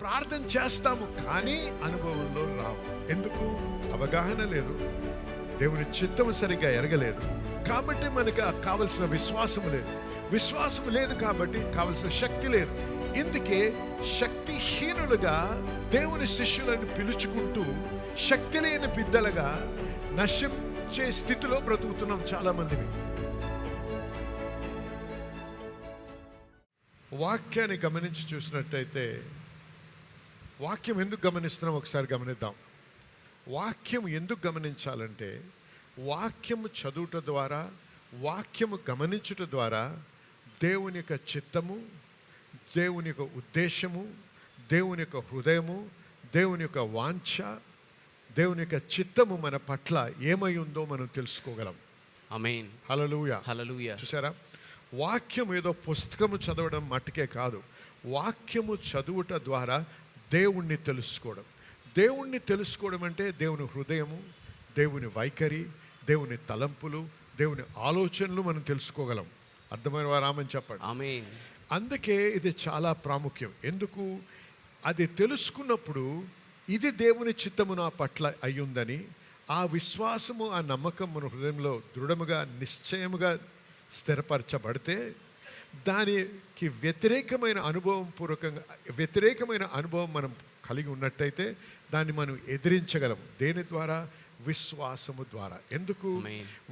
ప్రార్థన చేస్తాము కానీ అనుభవంలో రావు. ఎందుకు? అవగాహన లేదు, దేవుని చిత్తం సరిగ్గా ఎరగలేదు కాబట్టి మనకు కావలసిన విశ్వాసం లేదు. విశ్వాసం లేదు కాబట్టి కావలసిన శక్తి లేదు. ఇందుకే శక్తిహీనులుగా దేవుని శిష్యులను పిలుచుకుంటూ శక్తి లేని బిడ్డలుగా నశించే స్థితిలో బ్రతుకుతున్నాం చాలా మందిని. వాక్యాన్ని గమనించి చూసినట్టయితే, వాక్యం ఎందుకు గమనిస్తున్నాం ఒకసారి గమనిద్దాం. వాక్యం ఎందుకు గమనించాలంటే, వాక్యము చదువుట ద్వారా, వాక్యము గమనించుట ద్వారా దేవుని యొక్క చిత్తము, దేవుని యొక్క ఉద్దేశము, దేవుని యొక్క హృదయము, దేవుని యొక్క వాంఛ, దేవుని యొక్క చిత్తము మన పట్ల ఏమై ఉందో మనం తెలుసుకోగలం. ఆమేన్. హల్లెలూయా. హల్లెలూయా. చూసారా, వాక్యం ఏదో పుస్తకము చదవడం మట్టుకే కాదు, వాక్యము చదువుట ద్వారా దేవుణ్ణి తెలుసుకోవడం. దేవుణ్ణి తెలుసుకోవడం అంటే దేవుని హృదయము, దేవుని వైఖరి, దేవుని తలంపులు, దేవుని ఆలోచనలు మనం తెలుసుకోగలం. అర్థమైన వారు ఆమేన్ చెప్పండి. ఆమేన్. అందుకే ఇది చాలా ప్రాముఖ్యం. ఎందుకు? అది తెలుసుకున్నప్పుడు ఇది దేవుని చిత్తము నా పట్ల అయ్యుందని ఆ విశ్వాసము, ఆ నమ్మకం మన హృదయంలో దృఢముగా నిశ్చయముగా స్థిరపరచబడితే, దానికి వ్యతిరేకమైన అనుభవం మనం కలిగి ఉన్నట్టయితే దాన్ని మనం ఎదిరించగలం. దేని ద్వారా? విశ్వాసము ద్వారా. ఎందుకు?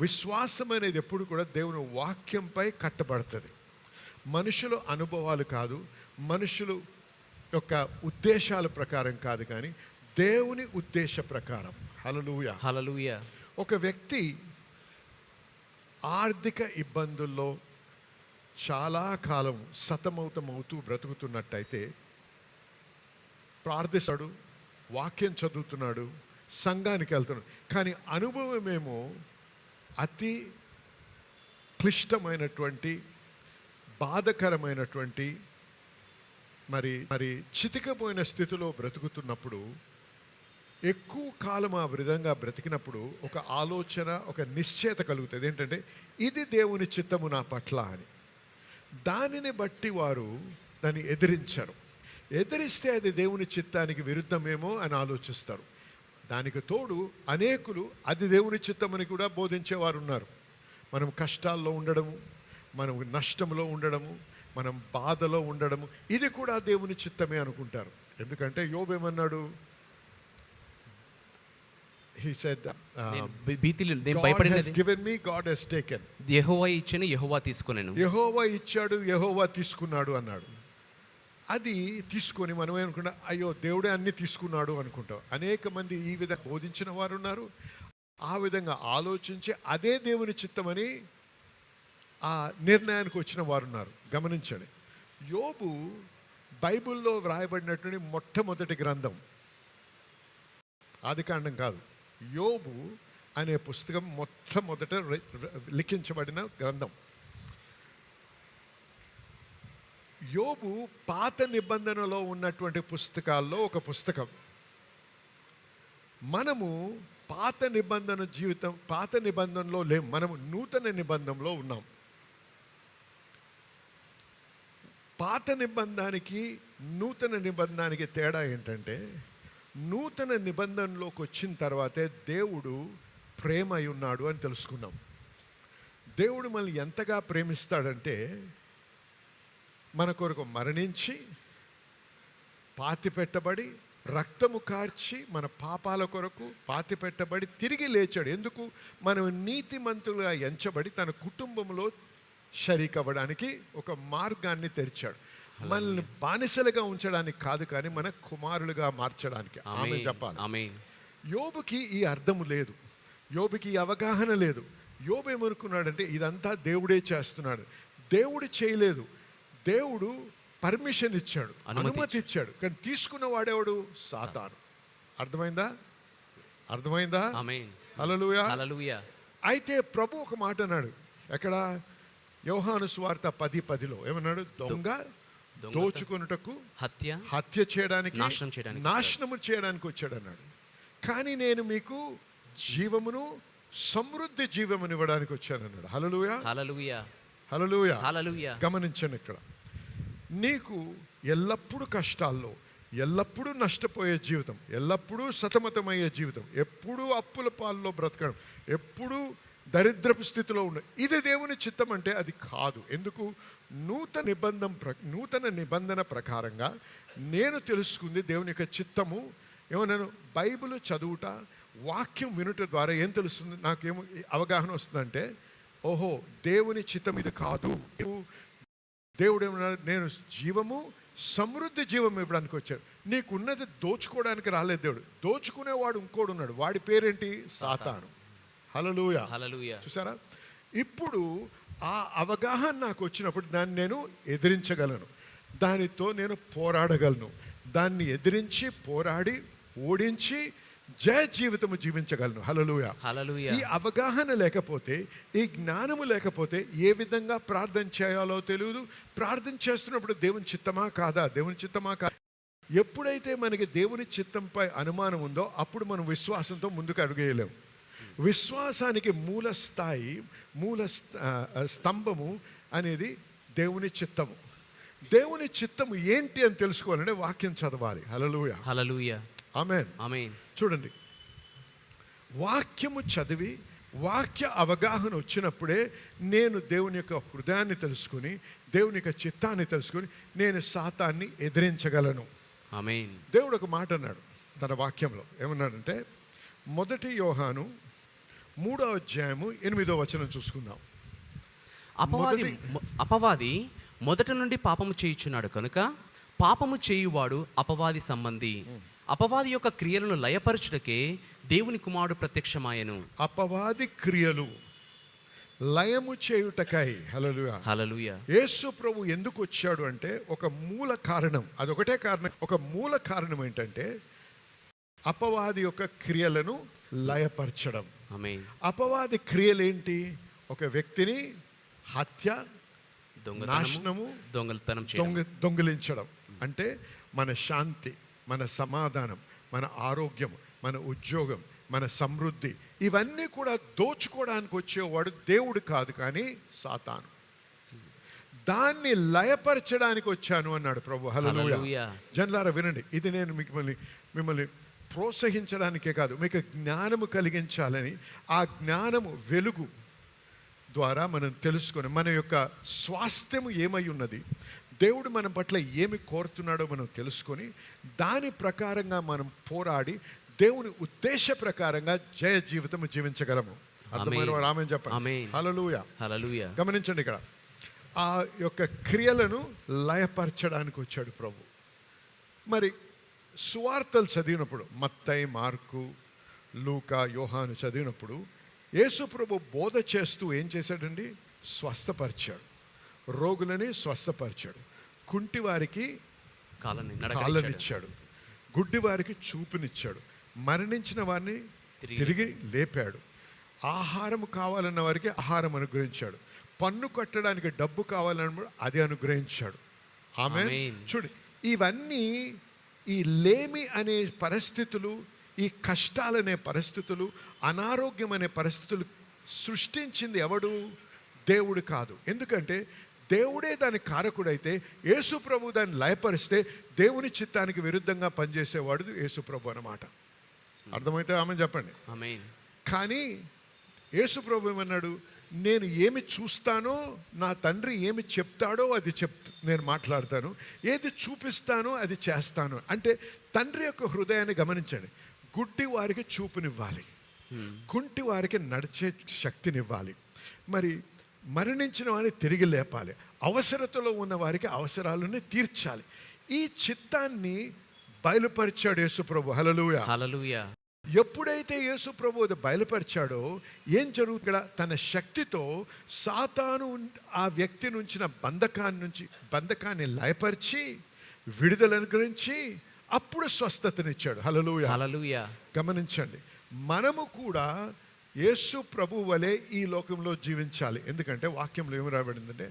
విశ్వాసం అనేది ఎప్పుడు కూడా దేవుని వాక్యంపై కట్టబడుతుంది. మనుషుల అనుభవాలు కాదు, మనుషులు యొక్క ఉద్దేశాల ప్రకారం కాదు, కానీ దేవుని ఉద్దేశ ప్రకారం. హల్లెలూయా. హల్లెలూయా. ఒక వ్యక్తి ఆర్థిక ఇబ్బందుల్లో చాలా కాలం సతమతమవుతూ బ్రతుకుతున్నట్టయితే, ప్రార్థిస్తాడు, వాక్యం చదువుతున్నాడు, సంఘానికి వెళ్తున్నాడు, కానీ అనుభవమేమో అతి క్లిష్టమైనటువంటి, బాధకరమైనటువంటి, మరి చితికపోయిన స్థితిలో బ్రతుకుతున్నప్పుడు, ఎక్కువ కాలం ఆ విధంగా బ్రతికినప్పుడు ఒక ఆలోచన, ఒక నిశ్చయత కలుగుతుంది. ఏంటంటే ఇది దేవుని చిత్తము నా పట్ల అని. దానిని బట్టి వారు దాన్ని ఎదిరించరు. ఎదిరిస్తే అది దేవుని చిత్తానికి విరుద్ధమేమో అని ఆలోచిస్తారు. దానికి తోడు అనేకులు అది దేవుని చిత్తమని కూడా బోధించేవారు ఉన్నారు. మనం కష్టాల్లో ఉండడము, మనం నష్టంలో ఉండడము, మనం బాధలో ఉండడము, ఇది కూడా దేవుని చిత్తమే అనుకుంటారు. ఎందుకంటే యోబు ఏమన్నాడు? He said, God has given me, God has taken. యెహోవా ఇచ్చెను, యెహోవా తీసుకొనెను. యెహోవా ఇచ్చాడు, యెహోవా తీసుకున్నాడు అన్నాడు. అది తీసుకొని మనం ఏమనుకుంటాం? అయ్యో దేవుడే అన్ని తీసుకున్నాడు అనుకుంటాం. అనేక మంది ఈ విధంగా బోధించిన వారు ఉన్నారు. ఆ విధంగా ఆలోచించి అదే దేవుని చిత్తమని ఆ నిర్ణయానికి వచ్చిన వారు ఉన్నారు. గమనించండి, యోబు బైబిల్లో వ్రాయబడినటువంటి మొట్టమొదటి గ్రంథం ఆదికాండం కాదు, యోబు అనే పుస్తకం మొట్టమొదట లిఖించబడిన గ్రంథం. యోబు పాత నిబంధనలో ఉన్నటువంటి పుస్తకాల్లో ఒక పుస్తకం. మనము పాత నిబంధనలో లేం, మనము నూతన నిబంధనలో ఉన్నాం. పాత నిబంధనకి నూతన నిబంధనకి తేడా ఏంటంటే, నూతన నిబంధనలోకి వచ్చిన తర్వాతే దేవుడు ప్రేమ అయి ఉన్నాడు అని తెలుసుకున్నాం. దేవుడు మనల్ని ఎంతగా ప్రేమిస్తాడంటే, మన కొరకు మరణించి, పాతిపెట్టబడి, రక్తము కార్చి, మన పాపాల కొరకు పాతిపెట్టబడి తిరిగి లేచాడు. ఎందుకు? మనం నీతిమంతులుగా ఎంచబడి తన కుటుంబంలో షరీక్ అవ్వడానికి ఒక మార్గాన్ని తెరిచాడు. మనల్ని బానిసలుగా ఉంచడానికి కాదు, కానీ మన కుమారులుగా మార్చడానికి. ఆమేన్ చెప్పాలి. ఆమేన్. యోబుకి ఈ అర్థము లేదు, యోబుకి ఈ అవగాహన లేదు. యోబు ఏమనుకున్నాడంటే ఇదంతా దేవుడే చేస్తున్నాడు. దేవుడు చేయలేదు, దేవుడు పర్మిషన్ ఇచ్చాడు, అనుమతి ఇచ్చాడు, కానీ తీసుకున్న వాడేవాడు? సాతాను. అర్థమైందా? ఆమేన్. హల్లెలూయా. హల్లెలూయా. అయితే ప్రభు ఒక మాట అన్నాడు. ఎక్కడ? యోహాను సువార్త 10:10 ఏమన్నాడు? దొంగ దోచుకొనుటకు, హత్య చేయడానికి, నాశనము చేయడానికి వచ్చాడు అన్నాడు. కానీ నేను మీకు జీవమును, సమృద్ధి జీవమును ఇవ్వడానికి వచ్చాను అన్నాడు. హల్లెలూయా. హల్లెలూయా. హల్లెలూయా. హల్లెలూయా. గమనించండి, ఇక్కడ నీకు ఎల్లప్పుడూ కష్టాల్లో, ఎల్లప్పుడూ నష్టపోయే జీవితం, ఎల్లప్పుడూ సతమతమయ్యే జీవితం, ఎప్పుడూ అప్పుల పాల్లో బ్రతకడం, ఎప్పుడూ దరిద్రపు స్థితిలో ఉండడం, ఇది దేవుని చిత్తం అంటే అది కాదు. ఎందుకు? నూతన నిబంధన ప్రకారంగా నేను తెలుసుకుంది దేవుని యొక్క చిత్తము. ఏమన్నాను? బైబిల్ చదువుట, వాక్యం వినుట ద్వారా ఏం తెలుస్తుంది? నాకేమో అవగాహన వస్తుందంటే, ఓహో దేవుని చిత్తం ఇది కాదు. దేవుడు ఏమన్నాడు? నేను జీవము, సమృద్ధి జీవం ఇవ్వడానికి వచ్చాడు. నీకున్నది దోచుకోవడానికి రాలేదు దేవుడు. దోచుకునేవాడు ఇంకోడు ఉన్నాడు, వాడి పేరేంటి? సాతాను. హల్లెలూయా. హల్లెలూయా. చూసారా? ఇప్పుడు ఆ అవగాహన నాకు వచ్చినప్పుడు దాన్ని నేను ఎదిరించగలను, దానితో నేను పోరాడగలను, దాన్ని ఎదిరించి పోరాడి ఓడించి జయ జీవితము జీవించగలను. హల్లెలూయా. హల్లెలూయా. ఈ అవగాహన లేకపోతే, ఈ జ్ఞానము లేకపోతే ఏ విధంగా ప్రార్థన చేయాలో తెలియదు. ప్రార్థన చేస్తున్నప్పుడు దేవుని చిత్తమా కాదా, దేవుని చిత్తమా కాదా. ఎప్పుడైతే మనకి దేవుని చిత్తంపై అనుమానం ఉందో అప్పుడు మనం విశ్వాసంతో ముందుకు అడుగేయలేము. విశ్వాసానికి మూల స్తంభము అనేది దేవుని చిత్తము. దేవుని చిత్తము ఏంటి అని తెలుసుకోవాలంటే వాక్యం చదవాలి. హల్లెలూయా. హల్లెలూయా. ఆమేన్. ఆమేన్. చూడండి, వాక్యము చదివి వాక్య అవగాహన వచ్చినప్పుడే నేను దేవుని యొక్క హృదయాన్ని తెలుసుకుని, దేవుని యొక్క చిత్తాన్ని తెలుసుకుని నేను సాతాన్ని ఎదిరించగలను. ఆమేన్. దేవుడు ఒక మాట అన్నాడు తన వాక్యంలో. ఏమన్నాడంటే, 1 యోహాను 3:8 చూసుకుందాం. అపవాది మొదట నుండి పాపము చేయుచున్నాడు కనుక పాపము చేయువాడు అపవాది సంబంధి. అపవాది యొక్క క్రియలను లయపరచుటకే దేవుని కుమారుడు ప్రత్యక్షమాయెను. అపవాది క్రియలు లయము చేయుటకై. హల్లెలూయా. హల్లెలూయా. యేసు ప్రభు ఎందుకు వచ్చాడు అంటే ఒక మూల కారణం, అదొకటే కారణం. ఒక మూల కారణం ఏంటంటే అపవాది యొక్క క్రియలను లయపరచడం. ఆమేన్. అపవాది క్రియలేంటి? ఒక వ్యక్తిని హత్య, నాశనము, దొంగిలించడం. అంటే మన శాంతి, మన సమాధానం, మన ఆరోగ్యం, మన ఉద్యోగం, మన సమృద్ధి, ఇవన్నీ కూడా దోచుకోవడానికి వచ్చేవాడు దేవుడు కాదు, కానీ సాతాను. దాన్ని లయపరచడానికి వచ్చాను అన్నాడు ప్రభు. హల్లెలూయా. జనులారా వినండి, ఇది నేను మిమ్మల్ని ప్రోత్సహించడానికే కాదు, మీకు జ్ఞానము కలిగించాలని. ఆ జ్ఞానము వెలుగు ద్వారా మనం తెలుసుకొని మన యొక్క స్వాస్థ్యము ఏమై ఉన్నది, దేవుడు మన పట్ల ఏమి కోరుతున్నాడో మనం తెలుసుకొని దాని ప్రకారంగా మనం పోరాడి దేవుని ఉద్దేశ ప్రకారంగా జయ జీవితం జీవించగలము. అర్థమైన వారు ఆమేన్ చెప్పండి. హల్లెలూయా. హల్లెలూయా. గమనించండి, ఇక్కడ ఆ యొక్క క్రియలను లయపరచడానికి వచ్చాడు ప్రభు. మరి సువార్తలు చదివినప్పుడు, మత్తయి, మార్కు, లూకా, యోహాను చదివినప్పుడు యేసు ప్రభు బోధ చేస్తూ ఏం చేశాడండి? స్వస్థపరిచాడు, రోగులని స్వస్థపరిచాడు, కుంటి వారికి కాళ్ళనిచ్చాడు, గుడ్డి వారికి చూపునిచ్చాడు, మరణించిన వారిని తిరిగి లేపాడు, ఆహారం కావాలన్న వారికి ఆహారం అనుగ్రహించాడు, పన్ను కట్టడానికి డబ్బు కావాలన్న అది అనుగ్రహించాడు. ఆమేన్. చూడు, ఇవన్నీ ఈ లేమి అనే పరిస్థితులు, ఈ కష్టాలనే పరిస్థితులు, అనారోగ్యం అనే పరిస్థితులు సృష్టించింది ఎవడు? దేవుడు కాదు. ఎందుకంటే దేవుడే దాని కారకుడైతే యేసు ప్రభు దాన్ని లయపరిస్తే దేవుని చిత్తానికి విరుద్ధంగా పనిచేసేవాడు యేసు ప్రభు అన్నమాట. అర్థమైతే ఆమె చెప్పండి. ఆమేన్. కానీ యేసు ప్రభు ఏమన్నాడు? నేను ఏమి చూస్తానో, నా తండ్రి ఏమి చెప్తాడో అది నేను మాట్లాడతాను, ఏది చూపిస్తానో అది చేస్తాను. అంటే తండ్రి యొక్క హృదయాన్ని గమనించండి. గుడ్డి వారికి చూపునివ్వాలి, కుంటి వారికి నడిచే శక్తినివ్వాలి, మరి మరణించిన వారిని తిరిగి లేపాలి, అవసరతలో ఉన్న వారికి అవసరాలను తీర్చాలి. ఈ చిత్తాన్ని బయలుపరిచాడు యేసు ప్రభు. హల్లెలూయా. హల్లెలూయా. ఎప్పుడైతే యేసు ప్రభు అది బయలుపరిచాడో ఏం జరుగుతుంది? తన శక్తితో సాతాను ఆ వ్యక్తి నుంచిన బంధకాన్ని లయపరిచి విడుదల అనుగ్రహించి అప్పుడు స్వస్థతనిచ్చాడు. హల్లెలూయా. హల్లెలూయా. గమనించండి, మనము కూడా యేసు ప్రభు వలె ఈ లోకంలో జీవించాలి. ఎందుకంటే వాక్యంలో ఏమి రాబడిందంటే,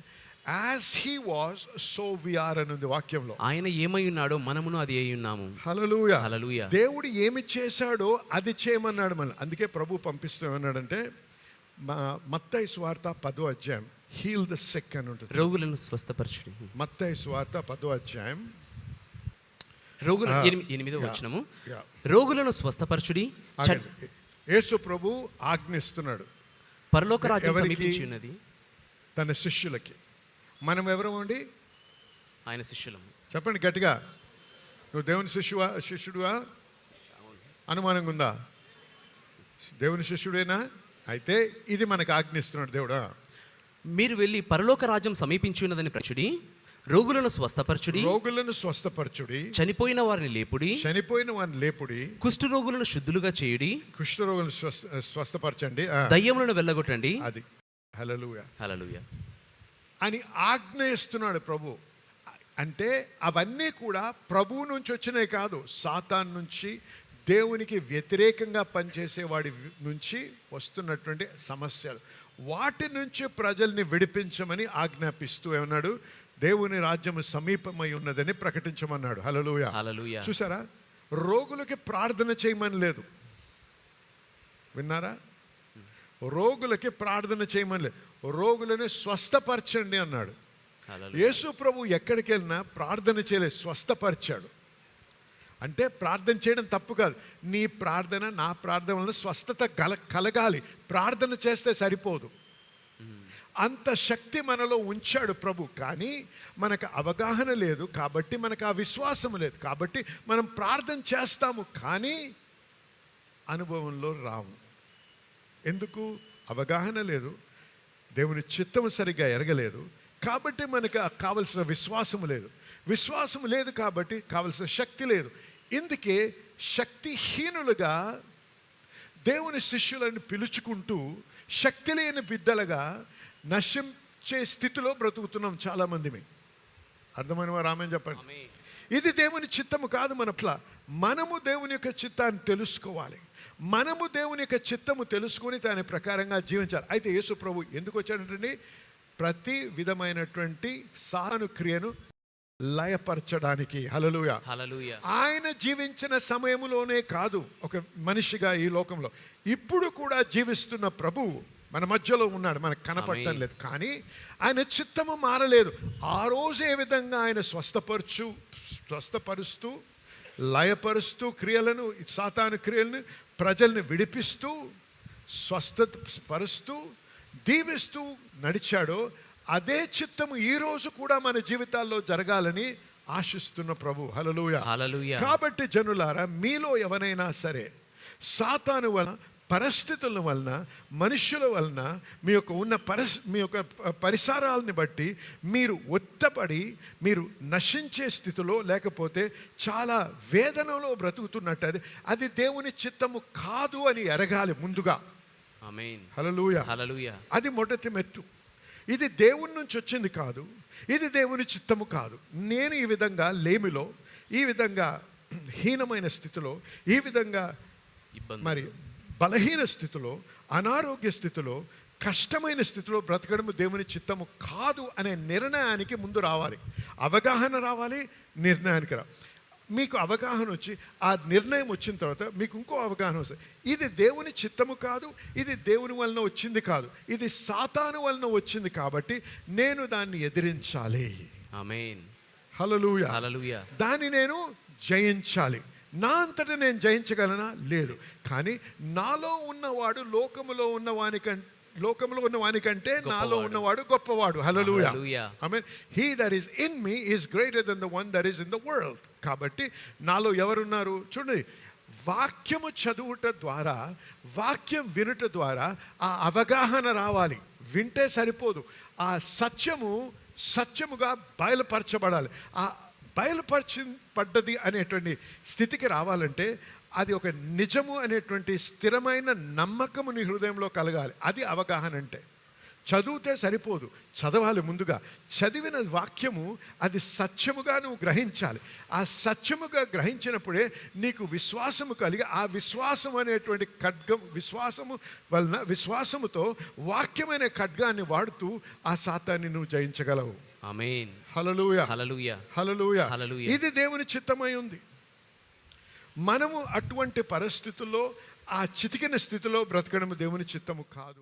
as he was so we are అని ఉంది వాక్యంలో. ఆయన ఏమై ఉన్నాడో మనమును అది అయి ఉన్నాము. హల్లెలూయా. హల్లెలూయా. దేవుడు ఏమి చేశాడో అది చేయమన్నాడు మనం. అందుకే ప్రభు పంపిస్తూ ఏమన్నాడంటే, మత్తయి సువార్త 10వ అధ్యాయం, హీల్ ద సిక్ అని ఉంటుంది. రోగులను స్వస్థపరచుడి. మత్తయి సువార్త 10వ అధ్యాయం రోగులు 8వ వచనము, యా. రోగులను స్వస్థపరచుడి, ఆగండి. యేసు ప్రభు ఆజ్ఞిస్తున్నాడు పరలోక రాజ్యం ఎవరికి? సమీపించి ఉన్నది. తన శిష్యులకి. మనం ఎవరమండి? ఆయన శిష్యులము. చెప్పండి గట్టిగా. నువ్వు దేవుని శిష్యుడువా? అనుమానంగా ఉందా? దేవుని శిష్యుడేనా? అయితే ఇది మనకు ఆజ్ఞిస్తున్నాడు దేవుడా. మీరు వెళ్ళి పరలోక రాజ్యం సమీపించి ఉన్నదని ప్రచుడి, రోగులను స్వస్థపరచుడి, రోగులను స్వస్థపరచుడి, చనిపోయిన వారిని లేపుడి, చనిపోయిన వారిని లేపుడి, కుష్ఠ రోగులను శుద్ధులుగా చేయుడి, కుష్ఠరోగులను స్వస్థపరచండి, దయ్యములను వెళ్ళగొట్టండి. అది హల్లెలూయా హల్లెలూయా. అని ఆజ్ఞ ఇస్తున్నాడు ప్రభు. అంటే అవన్నీ కూడా ప్రభువు నుంచి వచ్చినాయి కాదు, సాతాన్ నుంచి, దేవునికి వ్యతిరేకంగా పనిచేసే వాడి నుంచి వస్తున్నటువంటి సమస్యలు. వాటి నుంచి ప్రజల్ని విడిపించమని ఆజ్ఞాపిస్తూ ఏమన్నాడు? దేవుని రాజ్యము సమీపమై ఉన్నదని ప్రకటించమన్నాడు. హల్లెలూయా. హల్లెలూయా. చూసారా? రోగులకి ప్రార్థన చేయమని లేదు. విన్నారా? రోగులకి ప్రార్థన చేయమని లేదు, రోగులను స్వస్థపరచండి అన్నాడు. హల్లెలూయా. యేసు ప్రభు ఎక్కడికి వెళ్ళినా ప్రార్థన చేయలేదు, స్వస్థపరిచాడు. అంటే ప్రార్థన చేయడం తప్పు కాదు, నీ ప్రార్థన నా ప్రార్థన వలన స్వస్థత కలగాలి. ప్రార్థన చేస్తే సరిపోదు, అంత శక్తి మనలో ఉంచాడు ప్రభు. కానీ మనకు అవగాహన లేదు కాబట్టి, మనకు ఆ విశ్వాసం లేదు కాబట్టి మనం ప్రార్థన చేస్తాము కానీ అనుభవంలో రాము. ఎందుకు? అవగాహన లేదు, దేవుని చిత్తము సరిగ్గా ఎరగలేదు కాబట్టి మనకు కావలసిన విశ్వాసము లేదు. విశ్వాసం లేదు కాబట్టి కావలసిన శక్తి లేదు. ఇందుకే శక్తిహీనులుగా దేవుని శిష్యులను పిలుచుకుంటూ శక్తి లేని బిడ్డలుగా నశించే స్థితిలో బ్రతుకుతున్నాం చాలామంది. అర్థమైన వారు ఆమేన్ చెప్పండి. ఆమేన్. ఇది దేవుని చిత్తము కాదు. మనము దేవుని యొక్క చిత్తాన్ని తెలుసుకోవాలి. మనము దేవుని యొక్క చిత్తము తెలుసుకొని దాని ప్రకారంగా జీవించాలి. అయితే యేసు ప్రభు ఎందుకు వచ్చాడంటే ప్రతి విధమైనటువంటి సాను క్రియను లయపరచడానికి. హల్లెలూయా. హల్లెలూయా. ఆయన జీవించిన సమయంలోనే కాదు ఒక మనిషిగా ఈ లోకంలో, ఇప్పుడు కూడా జీవిస్తున్న ప్రభువు మన మధ్యలో ఉన్నాడు, మనకు కనపడటం లేదు కానీ ఆయన చిత్తము మారలేదు. ఆ రోజు ఏ విధంగా ఆయన స్వస్థపరుస్తూ లయపరుస్తూ క్రియలను, సాతాను క్రియలను, ప్రజల్ని విడిపిస్తూ స్వస్థపరుస్తూ దీవిస్తూ నడిచాడో అదే చిత్తము ఈ రోజు కూడా మన జీవితాల్లో జరగాలని ఆశిస్తున్న ప్రభు. హల్లెలూయా. హల్లెలూయా. కాబట్టి జనులారా, మీలో ఎవరైనా సరే సాతాను వలన, పరిస్థితుల వలన, మనుషుల వలన, మీ యొక్క పరిసరాలని బట్టి మీరు ఒత్తపడి మీరు నశించే స్థితిలో లేకపోతే చాలా వేదనలో బ్రతుకుతున్నట్టు అది దేవుని చిత్తము కాదు అని ఎరగాలి ముందుగా. ఆమేన్. హల్లెలూయా. హల్లెలూయా. అది మొదటి మెట్టు. ఇది దేవుని నుంచి వచ్చింది కాదు, ఇది దేవుని చిత్తము కాదు. నేను ఈ విధంగా లేమిలో, ఈ విధంగా హీనమైన స్థితిలో, ఈ విధంగా మరి బలహీన స్థితిలో, అనారోగ్య స్థితిలో, కష్టమైన స్థితిలో బ్రతకడం దేవుని చిత్తము కాదు అనే నిర్ణయానికి ముందు రావాలి. అవగాహన రావాలి, నిర్ణయానికి మీకు అవగాహన వచ్చి ఆ నిర్ణయం వచ్చిన తర్వాత మీకు ఇంకో అవగాహన వస్తుంది. ఇది దేవుని చిత్తము కాదు, ఇది దేవుని వలన వచ్చింది కాదు, ఇది సాతాను వలన వచ్చింది కాబట్టి నేను దాన్ని ఎదిరించాలి. ఆమేన్. హల్లెలూయా. హల్లెలూయా. దాన్ని నేను జయించాలి. నా అంతటా నేను జయించగలనా? లేదు. కానీ నాలో ఉన్నవాడు లోకములో ఉన్న వానికంటే నాలో ఉన్నవాడు గొప్పవాడు. Hallelujah. Amen. He that is in me is greater than the one that is in the world. కాబట్టి నాలో ఎవరున్నారు? చూడండి, వాక్యము చదువుట ద్వారా, వాక్యం వినుట ద్వారా ఆ అవగాహన రావాలి. వింటే సరిపోదు, ఆ సత్యముగా బయలుపరచబడాలి. ఆ బయలుపరచబడ్డది అనేటువంటి స్థితికి రావాలంటే అది ఒక నిజము అనేటువంటి స్థిరమైన నమ్మకము నీ హృదయంలో కలగాలి. అది అవగాహన అంటే. చదివితే సరిపోదు, చదవాలి. ముందుగా చదివిన వాక్యము అది సత్యముగా నువ్వు గ్రహించాలి. ఆ సత్యముగా గ్రహించినప్పుడే నీకు విశ్వాసము కలిగి, ఆ విశ్వాసం అనేటువంటి ఖడ్గం, విశ్వాసముతో వాక్యమైన ఖడ్గాన్ని వాడుతూ ఆ సాతాన్ని నువ్వు జయించగలవు. ఆమేన్. హల్లెలూయా. హల్లెలూయా. హల్లెలూయా. హల్లెలూయా. ఇది దేవుని చిత్తమై ఉంది. మనము అటువంటి పరిస్థితుల్లో, ఆ చితికిన స్థితిలో బ్రతకడం దేవుని చిత్తము కాదు.